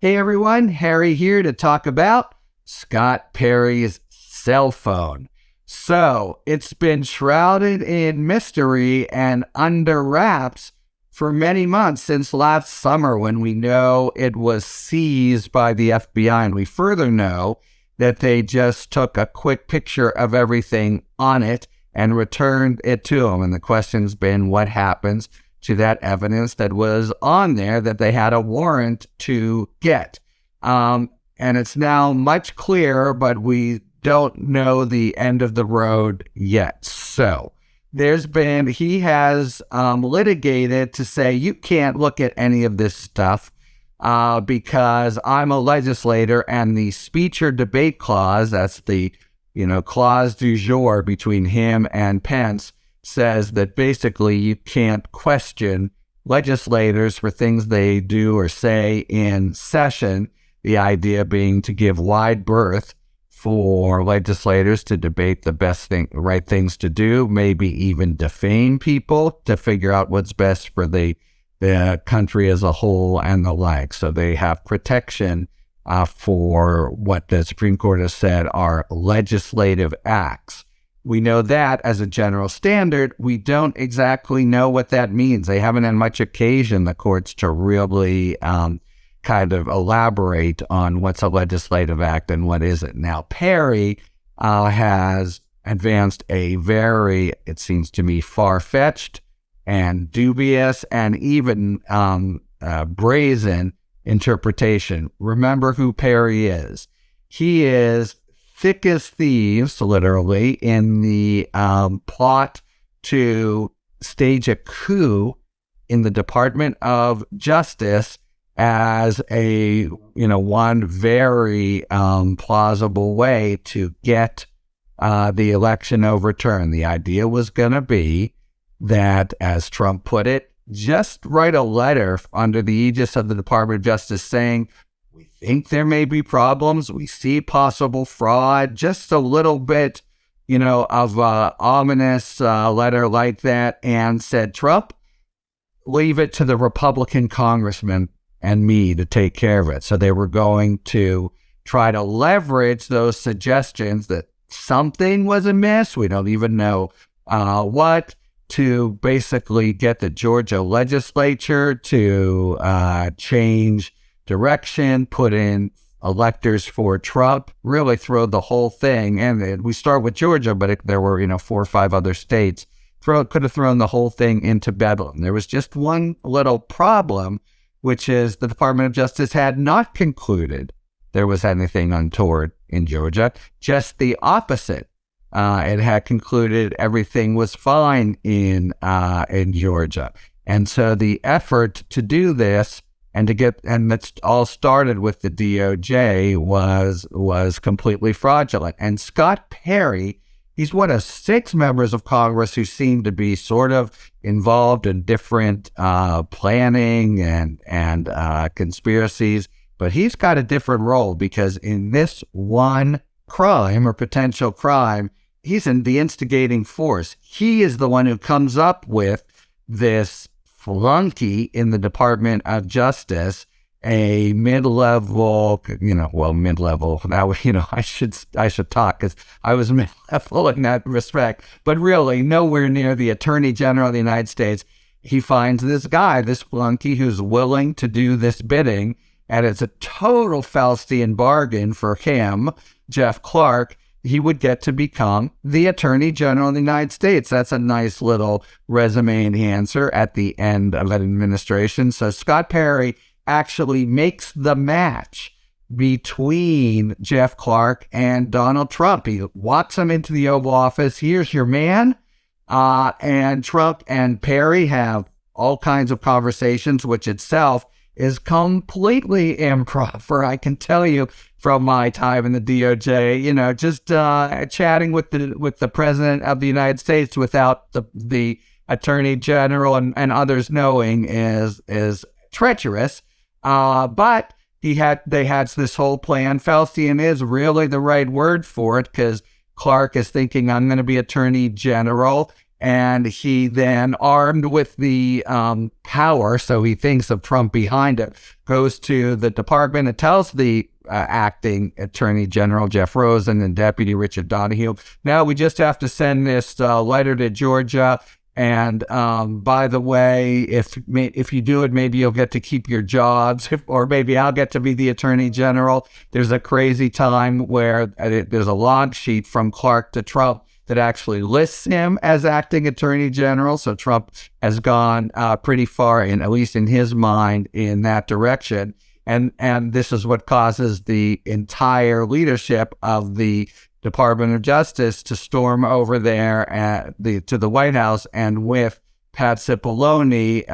Hey everyone, Harry here to talk about Scott Perry's cell phone. So, it's been shrouded in mystery and under wraps for many months since last summer when we know it was seized by the FBI. And we further know that they just took a quick picture of everything on it and returned it to him. And the question's been what happens to that evidence that was on there that they had a warrant to get. And it's now much clearer, but we don't know the end of the road yet. So he has litigated to say, you can't look at any of this stuff because I'm a legislator, and the speech or debate clause, that's the, clause du jour between him and Pence, says that basically you can't question legislators for things they do or say in session, the idea being to give wide berth for legislators to debate the right things to do, maybe even defame people to figure out what's best for the country as a whole and the like. So they have protection for what the Supreme Court has said are legislative acts. We know that as a general standard. We don't exactly know what that means. They haven't had much occasion, the courts, to really kind of elaborate on what's a legislative act and what isn't. Now, Perry has advanced a very, it seems to me, far-fetched and dubious and even brazen interpretation. Remember who Perry is. He is thick as thieves, literally, in the plot to stage a coup in the Department of Justice as one very plausible way to get the election overturned. The idea was going to be that, as Trump put it, just write a letter under the aegis of the Department of Justice saying, we think there may be problems. We see possible fraud, just a little bit, of an ominous letter like that, and said, Trump, leave it to the Republican congressman and me to take care of it. So they were going to try to leverage those suggestions that something was amiss. We don't even know what, to basically get the Georgia legislature to change direction, put in electors for Trump, really throw the whole thing. And we start with Georgia, but there were, 4 or 5 other states. Could have thrown the whole thing into bedlam. There was just one little problem, which is the Department of Justice had not concluded there was anything untoward in Georgia, just the opposite. It had concluded everything was fine in Georgia. And so the effort to do this and that's all started with the DOJ was completely fraudulent. And Scott Perry, he's one of 6 members of Congress who seem to be sort of involved in different planning and conspiracies, but he's got a different role because in this one crime or potential crime, he's in the instigating force. He is the one who comes up with this flunky in the Department of Justice, a mid-level, mid-level. Now, I should talk because I was mid-level in that respect, but really nowhere near the Attorney General of the United States. He finds this guy, this flunky, who's willing to do this bidding, and it's a total Faustian bargain for him, Jeff Clark. He would get to become the Attorney General of the United States. That's a nice little resume enhancer at the end of an administration. So Scott Perry actually makes the match between Jeff Clark and Donald Trump. He walks him into the Oval Office. Here's your man. And Trump and Perry have all kinds of conversations, which itself is completely improper. I can tell you from my time in the DOJ, just chatting with the President of the United States without the Attorney General and others knowing is treacherous. But they had this whole plan. Faustian is really the right word for it because Clark is thinking, I'm going to be Attorney General And he then, armed with the power, so he thinks of Trump behind it, goes to the department and tells the acting Attorney General Jeff Rosen and Deputy Richard Donahue, now we just have to send this letter to Georgia. And by the way, if you do it, maybe you'll get to keep your jobs, or maybe I'll get to be the Attorney General. There's a crazy time where there's a log sheet from Clark to Trump that actually lists him as acting Attorney General. So Trump has gone pretty far, at least in his mind, in that direction. And this is what causes the entire leadership of the Department of Justice to storm over there to the White House, and with Pat Cipollone,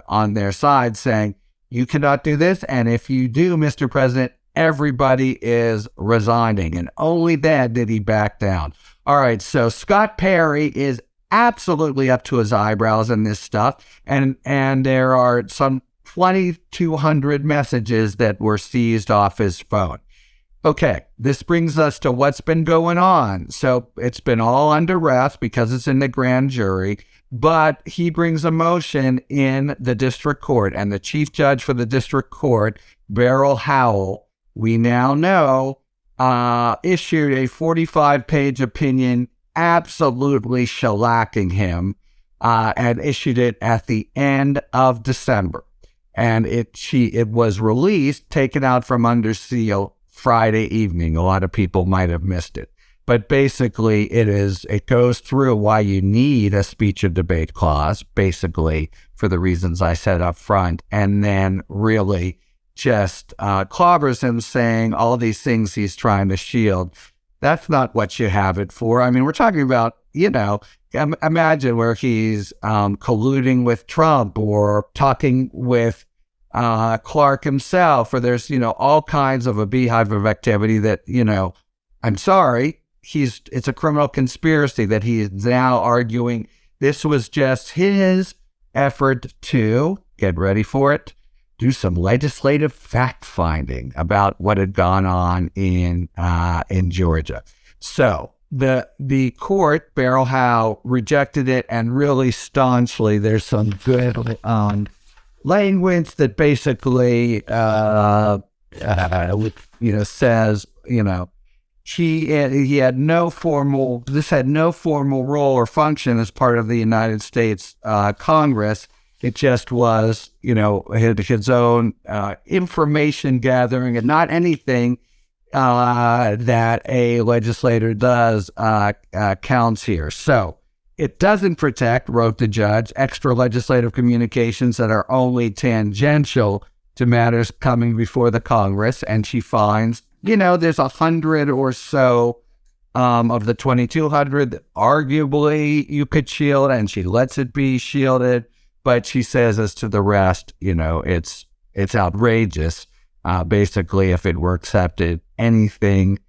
on their side, saying, you cannot do this. And if you do, Mr. President, everybody is resigning. And only then did he back down. All right, so Scott Perry is absolutely up to his eyebrows in this stuff. And there are some 2,200 messages that were seized off his phone. Okay, this brings us to what's been going on. So it's been all under wraps because it's in the grand jury, but he brings a motion in the district court, and the chief judge for the district court, Beryl Howell, we now know, issued a 45-page opinion absolutely shellacking him, and issued it at the end of December. And it was released, taken out from under seal Friday evening. A lot of people might have missed it. But basically, it goes through why you need a speech or debate clause, basically for the reasons I said up front, and then really just clobbers him, saying all these things he's trying to shield. That's not what you have it for. I mean, we're talking about, imagine where he's colluding with Trump or talking with Clark himself, or there's, all kinds of a beehive of activity that, I'm sorry, it's a criminal conspiracy that he is now arguing this was just his effort to, get ready for it, do some legislative fact-finding about what had gone on in Georgia. So the court, Beryl Howell, rejected it, and really staunchly. There's some good language that basically says, he had no formal role or function as part of the United States Congress. It just was, his own information gathering, and not anything that a legislator does counts here. So it doesn't protect, wrote the judge, extra legislative communications that are only tangential to matters coming before the Congress. And she finds, there's 100 or so of the 2,200 that arguably you could shield, and she lets it be shielded. But she says, as to the rest, it's outrageous. Basically, if it were accepted, anything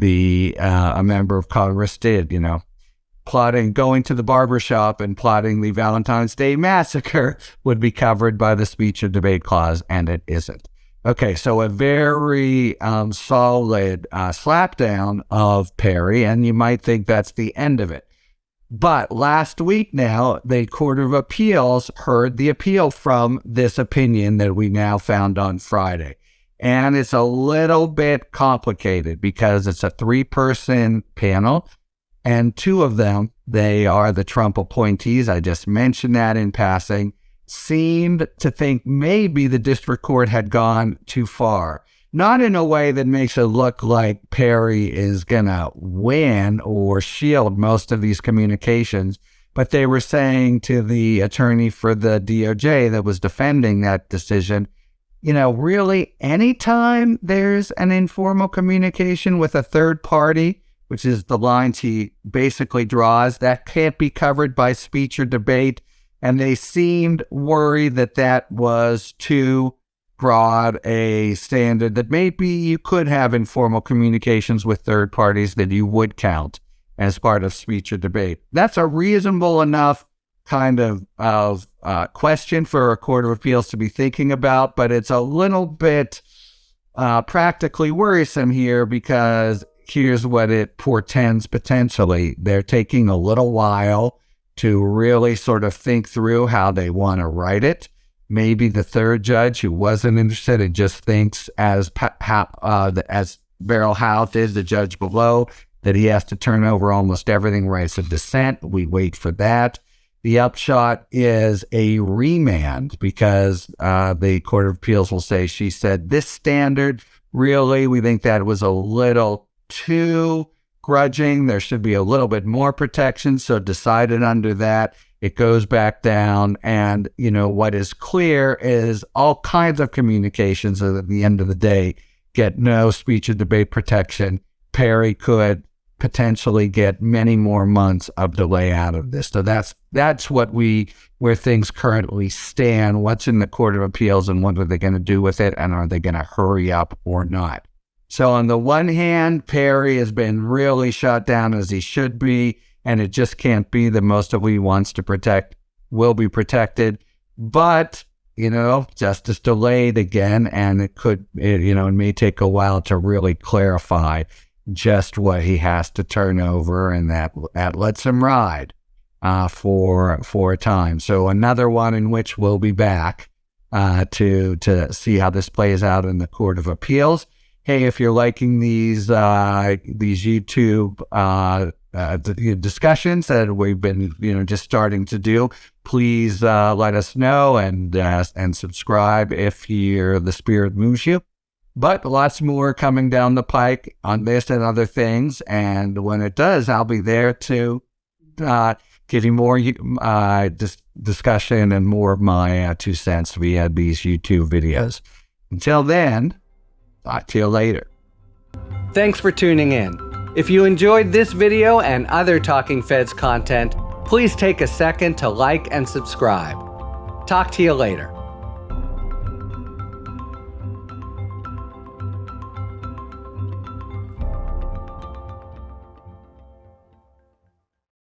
a member of Congress did, going to the barbershop and plotting the Valentine's Day massacre would be covered by the speech or debate clause, and it isn't. Okay, so a very solid slapdown of Perry, and you might think that's the end of it. But last week now, the Court of Appeals heard the appeal from this opinion that we now found on Friday. And it's a little bit complicated because it's a 3-person panel, and 2 of them, they are the Trump appointees, I just mentioned that in passing, seemed to think maybe the district court had gone too far. Not in a way that makes it look like Perry is going to win or shield most of these communications, but they were saying to the attorney for the DOJ that was defending that decision, really anytime there's an informal communication with a third party, which is the lines he basically draws, that can't be covered by speech or debate. And they seemed worried that that was too broad a standard, that maybe you could have informal communications with third parties that you would count as part of speech or debate. That's a reasonable enough kind of question for a court of appeals to be thinking about, but it's a little bit practically worrisome here because here's what it portends potentially. They're taking a little while to really sort of think through how they want to write it. Maybe the third judge who wasn't interested and just thinks as Beryl Howell did, the judge below, that he has to turn over almost everything, writes a dissent. We wait for that. The upshot is a remand because the Court of Appeals will say, she said this standard, really, we think that was a little too grudging. There should be a little bit more protection. So decided under that, it goes back down. And, what is clear is all kinds of communications at the end of the day get no speech and debate protection. Perry could potentially get many more months of delay out of this. So that's where things currently stand. What's in the Court of Appeals and what are they going to do with it? And are they going to hurry up or not? So on the one hand, Perry has been really shut down as he should be, and it just can't be that most of what he wants to protect will be protected. But, justice delayed again, and it may take a while to really clarify just what he has to turn over, and that lets him ride for a time. So another one in which we'll be back to see how this plays out in the Court of Appeals. Hey, if you're liking these YouTube discussions that we've been just starting to do, please let us know and subscribe if the spirit moves you. But lots more coming down the pike on this and other things. And when it does, I'll be there to give you more discussion and more of my 2 cents via these YouTube videos. Until then, talk to you later. Thanks for tuning in. If you enjoyed this video and other Talking Feds content, please take a second to like and subscribe. Talk to you later.